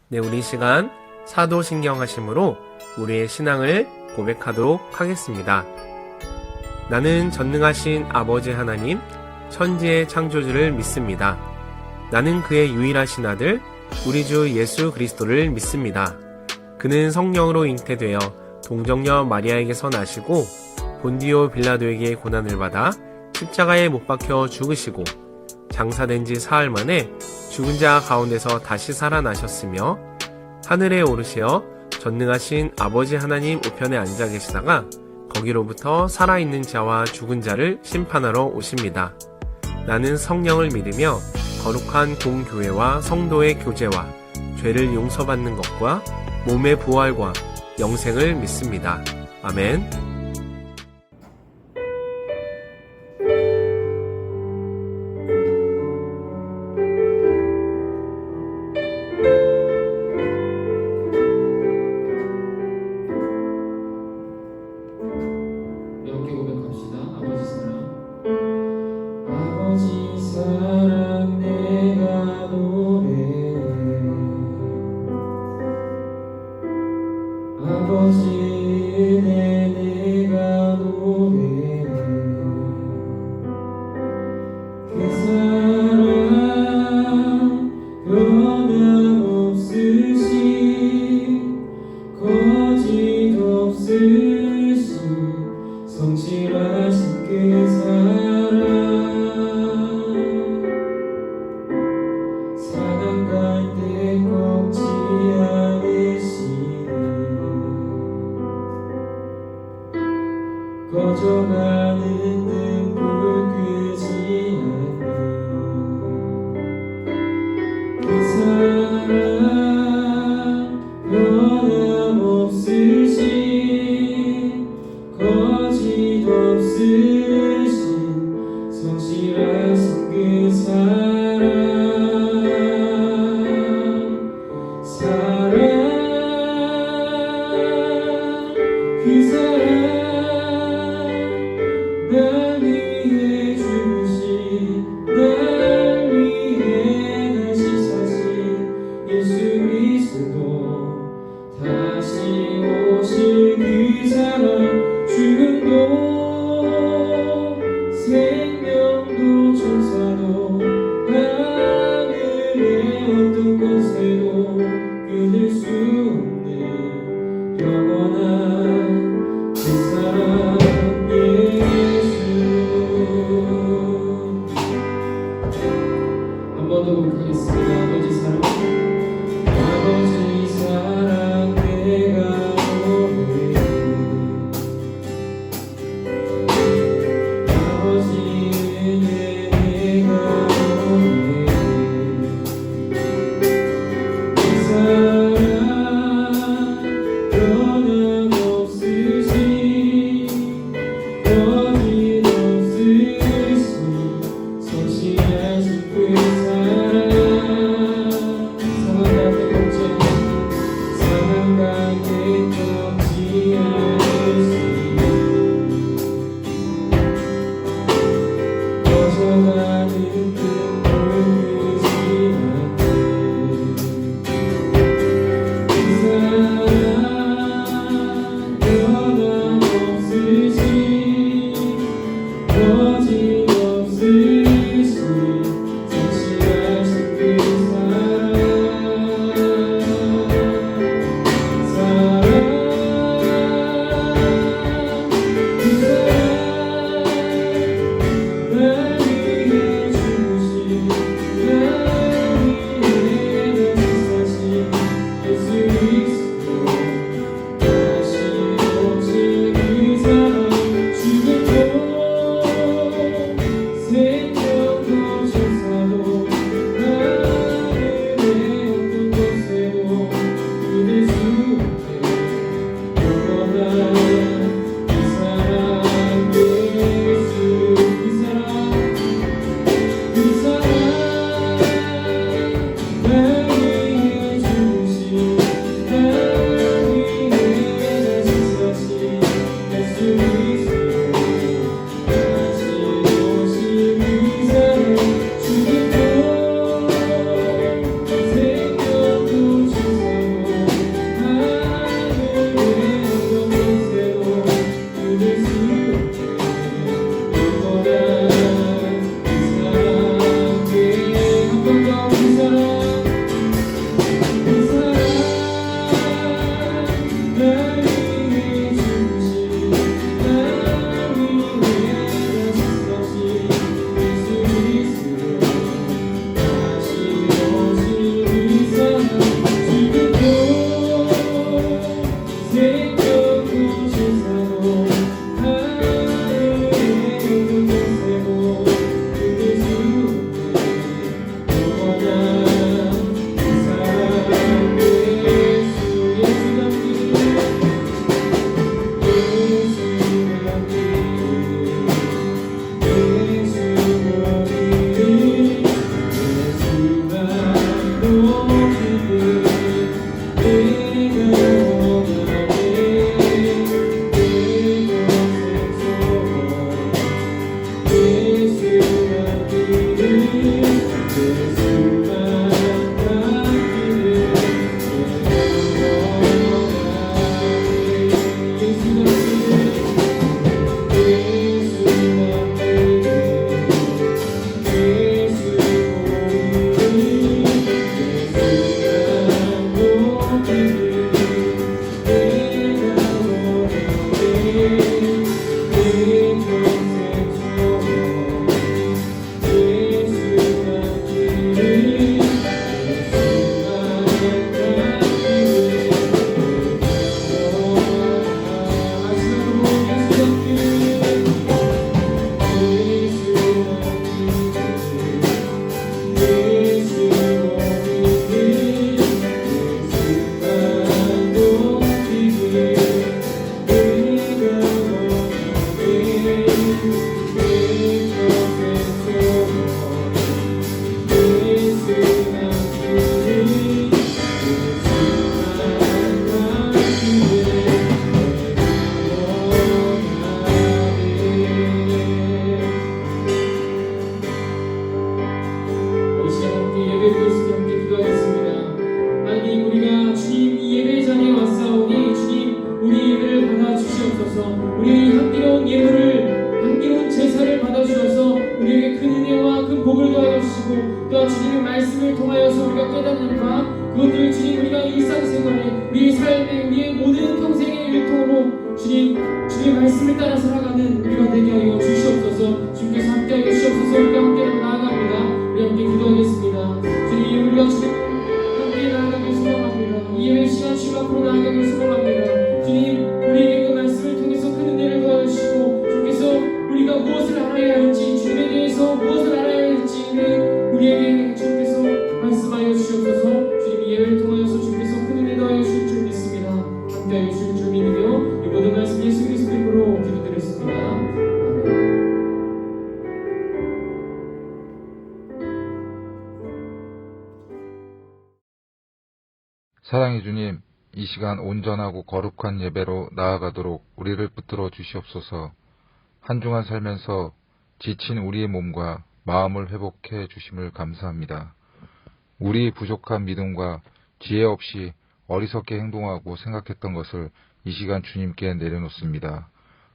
네, 우리 이 시간 사도신경 하심으로 우리의 신앙을 고백하도록 하겠습니다. 나는 전능하신 아버지 하나님, 천지의 창조주를 믿습니다. 나는 그의 유일하신 아들, 우리 주 예수 그리스도를 믿습니다. 그는 성령으로 잉태되어 동정녀 마리아에게서 나시고 본디오 빌라도에게 고난을 받아 십자가에 못 박혀 죽으시고 장사된 지 사흘 만에 죽은 자 가운데서 다시 살아나셨으며 하늘에 오르시어 전능하신 아버지 하나님 우편에 앉아 계시다가 거기로부터 살아있는 자와 죽은 자를 심판하러 오십니다. 나는 성령을 믿으며 거룩한 공교회와 성도의 교제와 죄를 용서받는 것과 몸의 부활과 영생을 믿습니다. 아멘. 함께 고백합시다. 아버지 사랑 내가 노래해. 아버지 은혜 모두 주님 우리가 일상생활에 우리의 삶에 우리의 모든 평생의 일통으로 주님 말씀을 따라 살아가는 우리가 되게 하여 주시옵소서. 주님께서 함께하여 주시옵소서. 우리가 함께 나아갑니다. 우리 함께 기도하겠습니다. 주님 우리가 함께 나아가길 소망합니다. 이 예배 시간 주님 앞으로 나아가길 소망합니다. 주님 우리에게 그 말씀을 통해서 큰 은혜를 도와주시고 주님께서 우리가 무엇을 알아야 할지 주님에 대해서 무엇을 알아야 할지 우리에게 주님께서 말씀하여 주시옵소서. 주님 이 예배를 통하여서 주님께서 큰 은혜 더하여 주실 줄 믿습니다. 함께하여 주실 줄 믿으며 이 모든 말씀 예수 그리스도 이름으로 기도드렸습니다. 아멘. 사랑의 주님, 이 시간 온전하고 거룩한 예배로 나아가도록 우리를 붙들어 주시옵소서. 한 주간 살면서 지친 우리의 몸과 마음을 회복해 주심을 감사합니다. 우리 부족한 믿음과 지혜 없이 어리석게 행동하고 생각했던 것을 이 시간 주님께 내려놓습니다.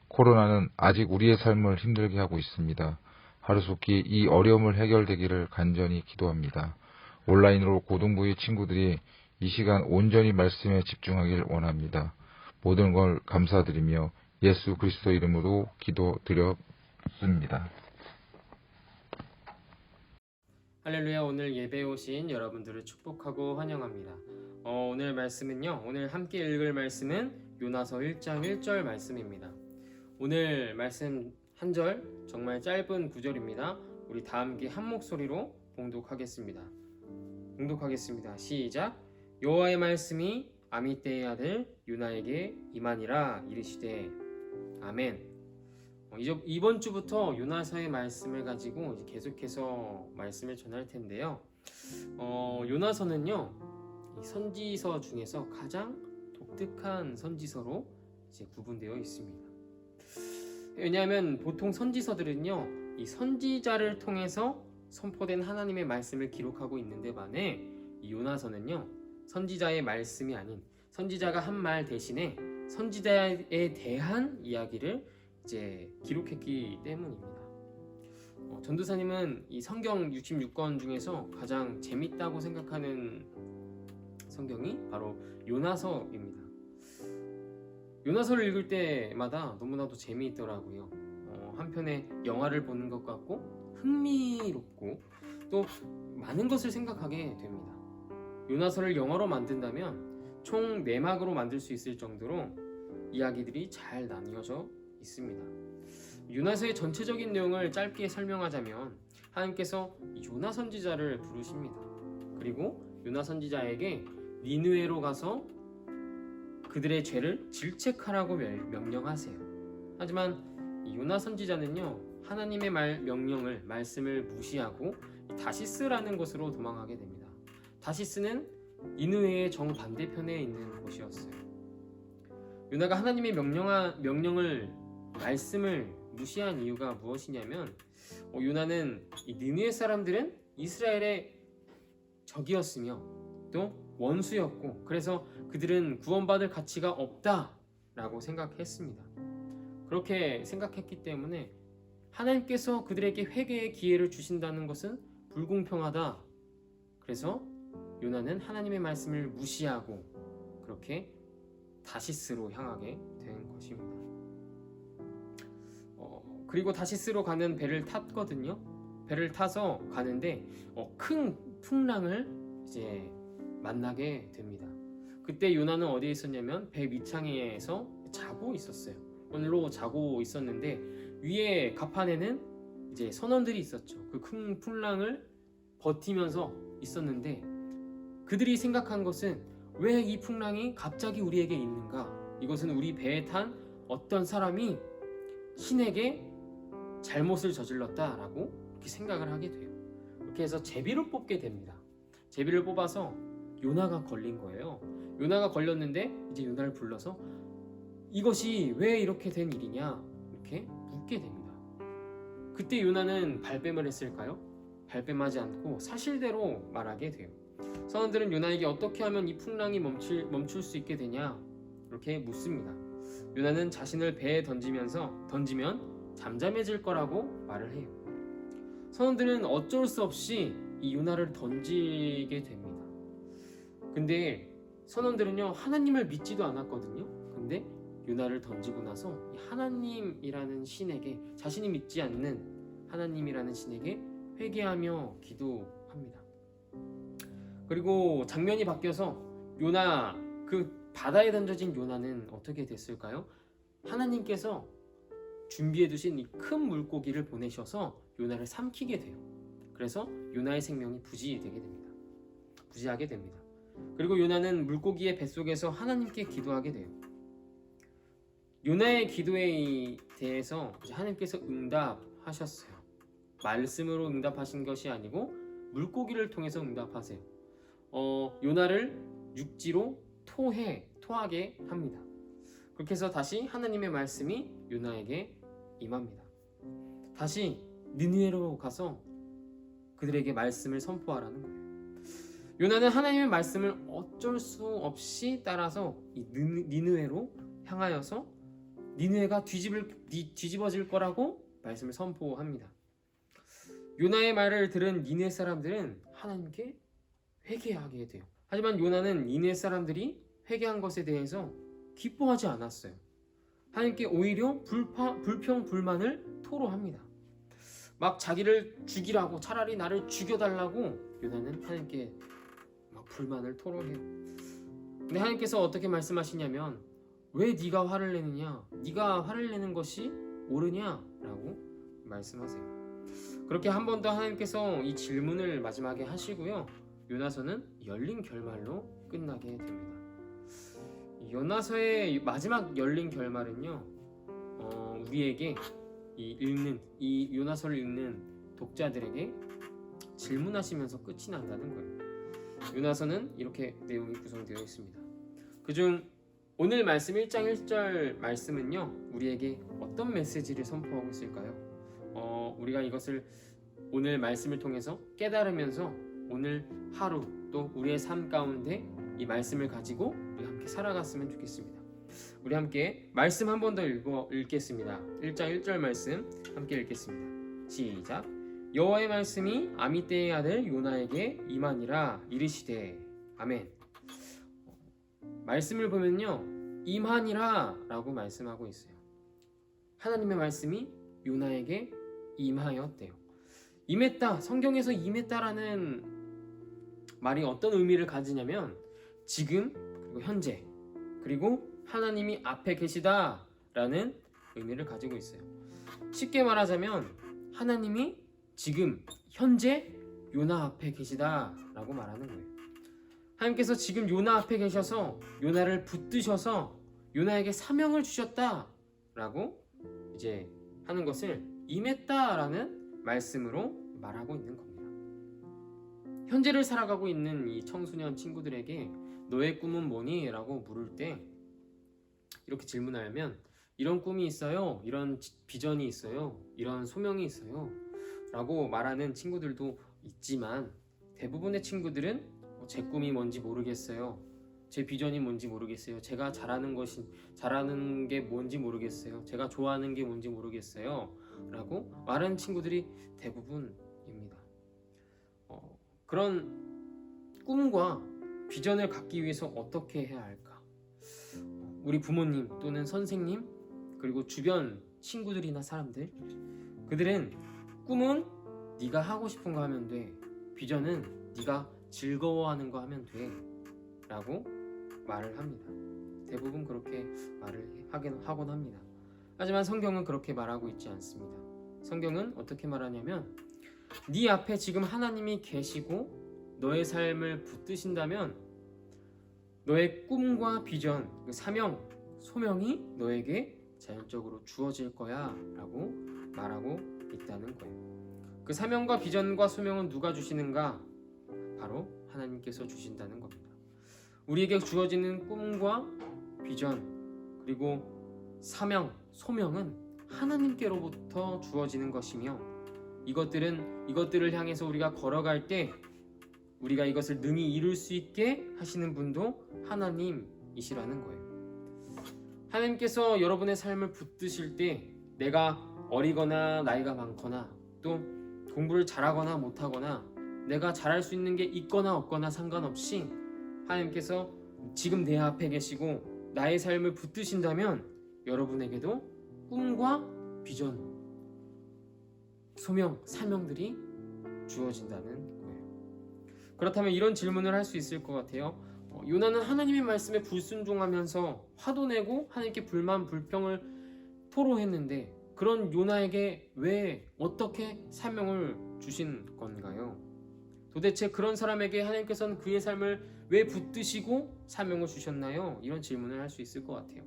코로나는 아직 우리의 삶을 힘들게 하고 있습니다. 하루속히 이 어려움을 해결되기를 간절히 기도합니다. 온라인으로 고등부의 친구들이 이 시간 온전히 말씀에 집중하길 원합니다. 모든 걸 감사드리며 예수 그리스도 이름으로 기도드렸습니다. 할렐루야. 오늘 예배에 오신 여러분들을 축복하고 환영합니다. 오늘 말씀은요, 오늘 함께 읽을 말씀은 요나서 1장 1절 말씀입니다. 오늘 말씀 한 절 정말 짧은 구절입니다. 우리 다 함께 한 목소리로 봉독하겠습니다. 시작. 여호와의 말씀이 아미떼의 아들 요나에게 임하니라 이르시되. 아멘. 이번 주부터 요나서의 말씀을 가지고 이제 계속해서 말씀을 전할 텐데요. 요나서는요, 이 선지서 중에서 가장 독특한 선지서로 이제 구분되어 있습니다. 왜냐하면 보통 선지서들은요, 이 선지자를 통해서 선포된 하나님의 말씀을 기록하고 있는데 반해 이 요나서는요, 선지자의 말씀이 아닌 선지자가 한 말 대신에 선지자에 대한 이야기를 이제 기록했기 때문입니다. 전도사님은 이 성경 66권 중에서 가장 재밌다고 생각하는 성경이 바로 요나서입니다. 요나서를 읽을 때마다 너무나도 재미있더라고요. 한편에 영화를 보는 것 같고 흥미롭고 또 많은 것을 생각하게 됩니다. 요나서를 영화로 만든다면 총 4막으로 만들 수 있을 정도로 이야기들이 잘 나뉘어져 있습니다. 요나서의 전체적인 내용을 짧게 설명하자면 하나님께서 요나 선지자를 부르십니다. 그리고 요나 선지자에게 니느웨로 가서 그들의 죄를 질책하라고 명령하세요. 하지만 이 요나 선지자는요, 하나님의 말씀을 무시하고 다시스라는 곳으로 도망하게 됩니다. 다시스는 니느웨의 정반대편에 있는 곳이었어요. 요나가 하나님의 말씀을 무시한 이유가 무엇이냐면, 요나는 이 니느웨 사람들은 이스라엘의 적이었으며 또 원수였고, 그래서 그들은 구원받을 가치가 없다라고 생각했습니다. 그렇게 생각했기 때문에 하나님께서 그들에게 회개의 기회를 주신다는 것은 불공평하다. 그래서 요나는 하나님의 말씀을 무시하고 그렇게 다시스로 향하게 된 것입니다. 그리고 다시스로 가는 배를 탔거든요. 배를 타서 가는데 큰 풍랑을 이제 만나게 됩니다. 그때 요나는 어디에 있었냐면 배 밑창에서 자고 있었어요. 오늘로 자고 있었는데 위에 갑판에는 이제 선원들이 있었죠. 그 큰 풍랑을 버티면서 있었는데 그들이 생각한 것은 왜 이 풍랑이 갑자기 우리에게 있는가? 이것은 우리 배에 탄 어떤 사람이 신에게 잘못을 저질렀다라고 이렇게 생각을 하게 돼요. 그렇게 해서 제비를 뽑게 됩니다. 제비를 뽑아서 요나가 걸린 거예요. 요나가 걸렸는데 이제 요나를 불러서 이것이 왜 이렇게 된 일이냐 이렇게 묻게 됩니다. 그때 요나는 발뺌을 했을까요? 발뺌하지 않고 사실대로 말하게 돼요. 선원들은 요나에게 어떻게 하면 이 풍랑이 멈출 수 있게 되냐 이렇게 묻습니다. 요나는 자신을 배에 던지면 잠잠해질 거라고 말을 해요. 선원들은 어쩔 수 없이 이 요나를 던지게 됩니다. 근데 선원들은요 하나님을 믿지도 않았거든요. 근데 요나를 던지고 나서 이 하나님이라는 신에게, 자신이 믿지 않는 하나님이라는 신에게 회개하며 기도합니다. 그리고 장면이 바뀌어서 요나, 그 바다에 던져진 요나는 어떻게 됐을까요? 하나님께서 준비해 두신 이 큰 물고기를 보내셔서 요나를 삼키게 돼요. 그래서 요나의 생명이 부지하게 됩니다. 그리고 요나는 물고기의 뱃속에서 하나님께 기도하게 돼요. 요나의 기도에 대해서 이제 하나님께서 응답하셨어요. 말씀으로 응답하신 것이 아니고 물고기를 통해서 응답하세요. 요나를 육지로 토하게 합니다. 그렇게 해서 다시 하나님의 말씀이 요나에게 임합니다. 다시 니느웨로 가서 그들에게 말씀을 선포하라는 거예요. 요나는 하나님의 말씀을 어쩔 수 없이 따라서 이 니느웨로 향하여서 니느웨가 뒤집어질 거라고 말씀을 선포합니다. 요나의 말을 들은 니느웨 사람들은 하나님께 회개하게 돼요. 하지만 요나는 니느웨 사람들이 회개한 것에 대해서 기뻐하지 않았어요. 하나님께 오히려 불평 불만을 토로합니다. 막 자기를 죽이라고, 차라리 나를 죽여달라고 요나는 하나님께 막 불만을 토로해요. 근데 하나님께서 어떻게 말씀하시냐면, 왜 네가 화를 내느냐? 네가 화를 내는 것이 옳으냐라고 말씀하세요. 그렇게 한 번 더 하나님께서 이 질문을 마지막에 하시고요, 요나서는 열린 결말로 끝나게 됩니다. 요나서의 마지막 열린 결말은요, 우리에게 이 요나서를 읽는 독자들에게 질문하시면서 끝이 난다는 거예요. 요나서는 이렇게 내용이 구성되어 있습니다. 그중 오늘 말씀 1장 1절 말씀은요, 우리에게 어떤 메시지를 선포하고 있을까요? 우리가 이것을 오늘 말씀을 통해서 깨달으면서 오늘 하루 또 우리의 삶 가운데 이 말씀을 가지고 우리 함께 살아갔으면 좋겠습니다. 우리 함께 말씀 한 번 더 읽겠습니다. 1장 1절 말씀 함께 읽겠습니다. 시작. 여호와의 말씀이 아미떼의 아들 요나에게 임하니라 이르시되. 아멘. 말씀을 보면요, 임하니라 라고 말씀하고 있어요. 하나님의 말씀이 요나에게 임하였대요. 임했다, 성경에서 임했다라는 말이 어떤 의미를 가지냐면 지금, 그리고 현재, 그리고 하나님이 앞에 계시다 라는 의미를 가지고 있어요. 쉽게 말하자면 하나님이 지금 현재 요나 앞에 계시다 라고 말하는 거예요. 하나님께서 지금 요나 앞에 계셔서 요나를 붙드셔서 요나에게 사명을 주셨다 라고 이제 하는 것을 임했다 라는 말씀으로 말하고 있는 겁니다. 현재를 살아가고 있는 이 청소년 친구들에게 너의 꿈은 뭐니? 라고 물을 때 이렇게 질문하면, 이런 꿈이 있어요, 이런 비전이 있어요, 이런 소명이 있어요 라고 말하는 친구들도 있지만, 대부분의 친구들은 제 꿈이 뭔지 모르겠어요, 제 비전이 뭔지 모르겠어요, 제가 잘하는 게 뭔지 모르겠어요, 제가 좋아하는 게 뭔지 모르겠어요 라고 말하는 친구들이 대부분입니다. 그런 꿈과 비전을 갖기 위해서 어떻게 해야 할까? 우리 부모님 또는 선생님, 그리고 주변 친구들이나 사람들, 그들은 꿈은 네가 하고 싶은 거 하면 돼, 비전은 네가 즐거워하는 거 하면 돼 라고 말을 합니다. 대부분 그렇게 말을 하곤 합니다. 하지만 성경은 그렇게 말하고 있지 않습니다. 성경은 어떻게 말하냐면, 네 앞에 지금 하나님이 계시고 너의 삶을 붙드신다면 너의 꿈과 비전, 사명, 소명이 너에게 자연적으로 주어질 거야 라고 말하고 있다는 거예요. 그 사명과 비전과 소명은 누가 주시는가? 바로 하나님께서 주신다는 겁니다. 우리에게 주어지는 꿈과 비전, 그리고 사명, 소명은 하나님께로부터 주어지는 것이며, 이것들을 향해서 우리가 걸어갈 때 우리가 이것을 능히 이룰 수 있게 하시는 분도 하나님이시라는 거예요. 하나님께서 여러분의 삶을 붙드실 때, 내가 어리거나 나이가 많거나 또 공부를 잘하거나 못하거나 내가 잘할 수 있는 게 있거나 없거나 상관없이 하나님께서 지금 내 앞에 계시고 나의 삶을 붙드신다면 여러분에게도 꿈과 비전, 소명, 사명들이 주어진다는 거예요. 그렇다면 이런 질문을 할 수 있을 것 같아요. 요나는 하나님의 말씀에 불순종하면서 화도 내고 하나님께 불만 불평을 토로했는데 그런 요나에게 왜 어떻게 사명을 주신 건가요? 도대체 그런 사람에게 하나님께서는 그의 삶을 왜 붙드시고 사명을 주셨나요? 이런 질문을 할 수 있을 것 같아요.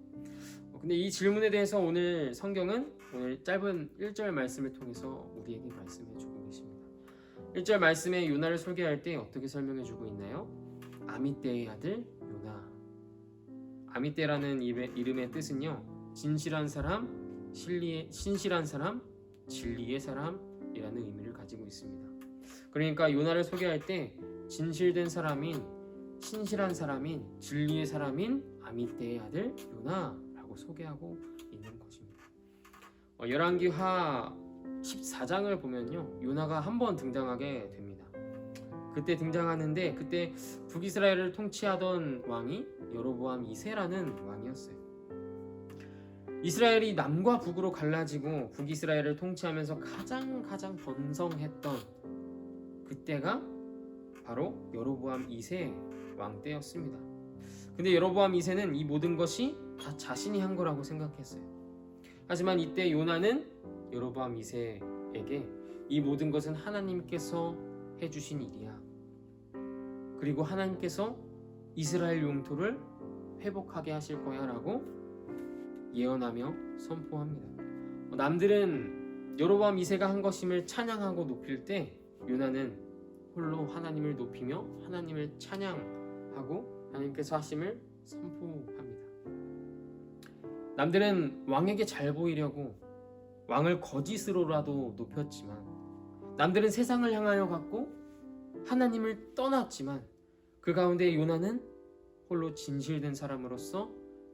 근데 이 질문에 대해서 오늘 성경은 오늘 짧은 1절 말씀을 통해서 우리에게 말씀해 주고 계십니다. 1절 말씀에 요나를 소개할 때 어떻게 설명해 주고 있나요? 아미떼의 아들 요나. 아미떼라는 이름의 뜻은요, 진실한 사람, 신실한 사람, 진리의 사람이라는 의미를 가지고 있습니다. 그러니까 요나를 소개할 때 진실된 사람인, 신실한 사람인, 진리의 사람인 아미떼의 아들 요나라고 소개하고 있는 것입니다. 열왕기하 14장을 보면요, 요나가 한 번 등장하게 됩니다. 그때 등장하는데 그때 북이스라엘을 통치하던 왕이 여로보암 2세라는 왕이었어요. 이스라엘이 남과 북으로 갈라지고 북이스라엘을 통치하면서 가장 번성했던 그때가 바로 여로보암 2세 왕 때였습니다. 근데 여로보암 2세는 이 모든 것이 다 자신이 한 거라고 생각했어요. 하지만 이때 요나는 여로보암 2세에게 이 모든 것은 하나님께서 해주신 일이야. 그리고 하나님께서 이스라엘 영토를 회복하게 하실 거야 라고 예언하며 선포합니다. 남들은 여로보암 2세가 한 것임을 찬양하고 높일 때 요나는 홀로 하나님을 높이며 하나님을 찬양하고 하나님께서 하심을 선포합니다. 남들은 왕에게 잘 보이려고 왕을 거짓으로라도 높였지만, 남들은 세상을 향하여 갔고 하나님을 떠났지만, 그 가운데 요나는 홀로 진실된 사람으로서,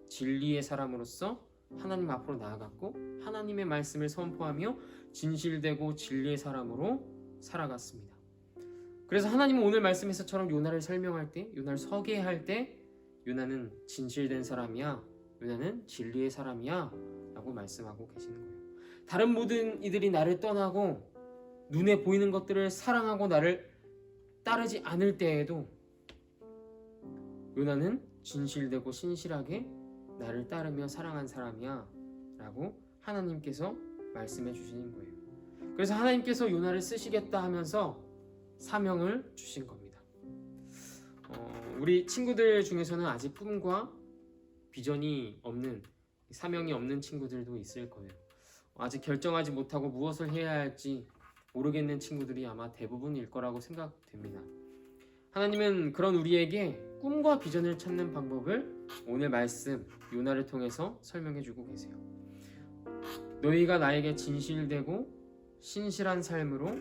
진리의 사람으로서 하나님 앞으로 나아갔고 하나님의 말씀을 선포하며 진실되고 진리의 사람으로 살아갔습니다. 그래서 하나님은 오늘 말씀에서처럼 요나를 설명할 때, 요나를 소개할 때 요나는 진실된 사람이야, 요나는 진리의 사람이야 라고 말씀하고 계시는 거예요. 다른 모든 이들이 나를 떠나고 눈에 보이는 것들을 사랑하고 나를 따르지 않을 때에도 요나는 진실되고 신실하게 나를 따르며 사랑한 사람이야 라고 하나님께서 말씀해 주시는 거예요. 그래서 하나님께서 요나를 쓰시겠다 하면서 사명을 주신 겁니다. 우리 친구들 중에서는 아직 꿈과 비전이 없는, 사명이 없는 친구들도 있을 거예요. 아직 결정하지 못하고 무엇을 해야 할지 모르겠는 친구들이 아마 대부분일 거라고 생각됩니다. 하나님은 그런 우리에게 꿈과 비전을 찾는 방법을 오늘 말씀 요나를 통해서 설명해 주고 계세요. 너희가 나에게 진실되고 신실한 삶으로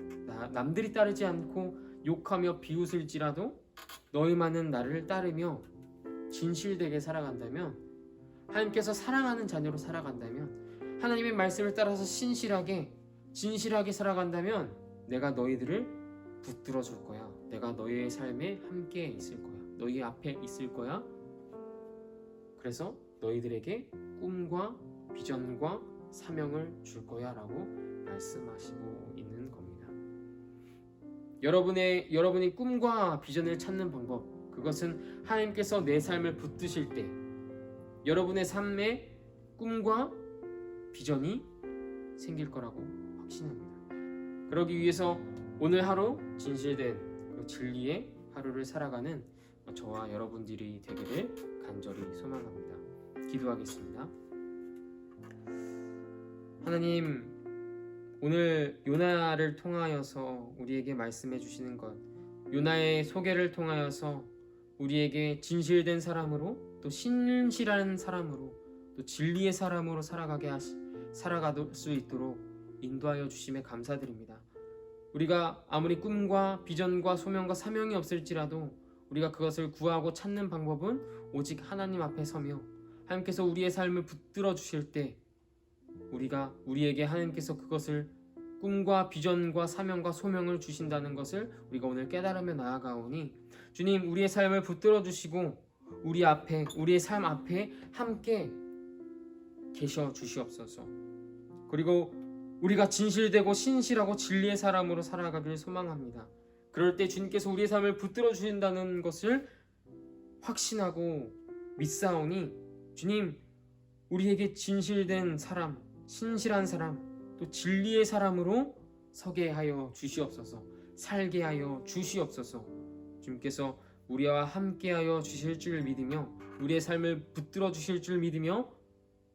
남들이 따르지 않고 욕하며 비웃을지라도 너희만은 나를 따르며 진실되게 살아간다면, 하나님께서 사랑하는 자녀로 살아간다면, 하나님의 말씀을 따라서 신실하게 진실하게 살아간다면 내가 너희들을 붙들어 줄 거야. 내가 너희의 삶에 함께 있을 거야. 너희 앞에 있을 거야. 그래서 너희들에게 꿈과 비전과 사명을 줄 거야 라고 말씀하시고 있는 겁니다. 여러분이 꿈과 비전을 찾는 방법, 그것은 하나님께서 내 삶을 붙드실 때 여러분의 삶에 꿈과 비전이 생길 거라고 확신합니다. 그러기 위해서 오늘 하루 진실된 그 진리의 하루를 살아가는 저와 여러분들이 되기를 간절히 소망합니다. 기도하겠습니다. 하나님, 오늘 요나를 통하여서 우리에게 말씀해 주시는 것, 요나의 소개를 통하여서 우리에게 진실된 사람으로, 또 신실한 사람으로, 또 진리의 사람으로 살아갈 수 있도록 인도하여 주심에 감사드립니다. 우리가 아무리 꿈과 비전과 소명과 사명이 없을지라도 우리가 그것을 구하고 찾는 방법은 오직 하나님 앞에 서며 하나님께서 우리의 삶을 붙들어 주실 때 우리에게 하나님께서 그것을 꿈과 비전과 사명과 소명을 주신다는 것을 우리가 오늘 깨달으며 나아가오니 주님, 우리의 삶을 붙들어 주시고 우리의 삶 앞에 함께 계셔 주시옵소서. 그리고 우리가 진실되고 신실하고 진리의 사람으로 살아가길 소망합니다. 그럴 때 주님께서 우리의 삶을 붙들어 주신다는 것을 확신하고 믿사오니 주님, 우리에게 진실된 사람, 신실한 사람, 또 진리의 사람으로 서게 하여 주시옵소서. 살게 하여 주시옵소서. 주님께서 우리와 함께하여 주실 줄 믿으며 우리의 삶을 붙들어 주실 줄 믿으며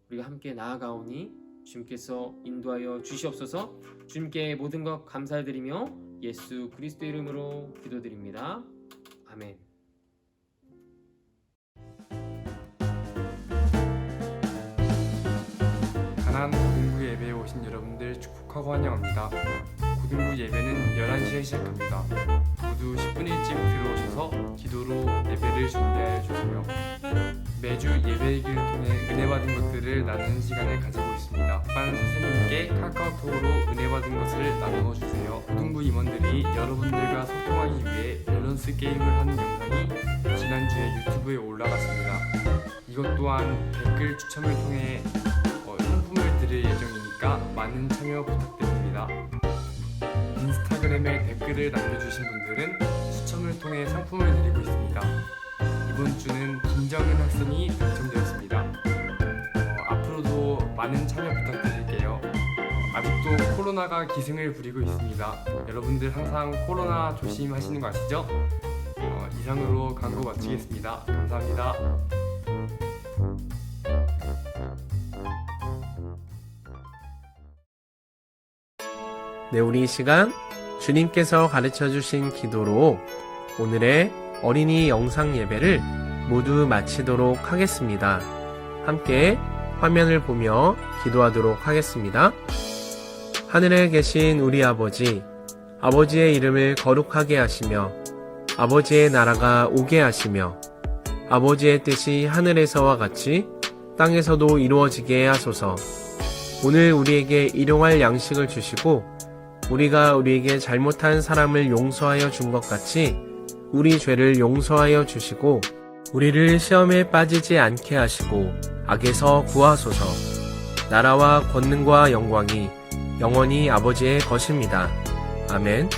우리가 함께 나아가오니 주님께서 인도하여 주시옵소서. 주님께 모든 것 감사드리며 예수 그리스도 이름으로 기도드립니다. 아멘. 가난 고등부 예배에 오신 여러분들 축복하고 환영합니다. 고등부 예배는 11시에 시작합니다. 모두 10분 일찍 들어오셔서 기도로 예배를 준비하여 주세요. 매주 예배의 길을 통해 은혜 받은 것들을 나누는 시간을 가지고 있습니다. 반 선생님께 카카오톡으로 은혜 받은 것을 나누어 주세요. 고등부 임원들이 여러분들과 소통하기 위해 밸런스 게임을 하는 영상이 지난주에 유튜브에 올라갔습니다. 이것 또한 댓글 추첨을 통해 상품을 드릴 예정이니까 많은 참여 부탁드립니다. 인스타그램에 댓글을 남겨주신 분들은 추첨을 통해 상품을 드리고 있습니다. 이번 주는 김정은 학생이 당첨되었습니다. 앞으로도 많은 참여 부탁드릴게요. 아직도 코로나가 기승을 부리고 있습니다. 여러분들 항상 코로나 조심하시는 거 아시죠? 이상으로 광고 마치겠습니다. 감사합니다. 네, 우리 이 시간 주님께서 가르쳐 주신 기도로 오늘의 어린이 영상 예배를 모두 마치도록 하겠습니다. 함께 화면을 보며 기도하도록 하겠습니다. 하늘에 계신 우리 아버지, 아버지의 이름을 거룩하게 하시며 아버지의 나라가 오게 하시며 아버지의 뜻이 하늘에서와 같이 땅에서도 이루어지게 하소서. 오늘 우리에게 일용할 양식을 주시고 우리가 우리에게 잘못한 사람을 용서하여 준 것 같이 우리 죄를 용서하여 주시고 우리를 시험에 빠지지 않게 하시고 악에서 구하소서. 나라와 권능과 영광이 영원히 아버지의 것입니다. 아멘.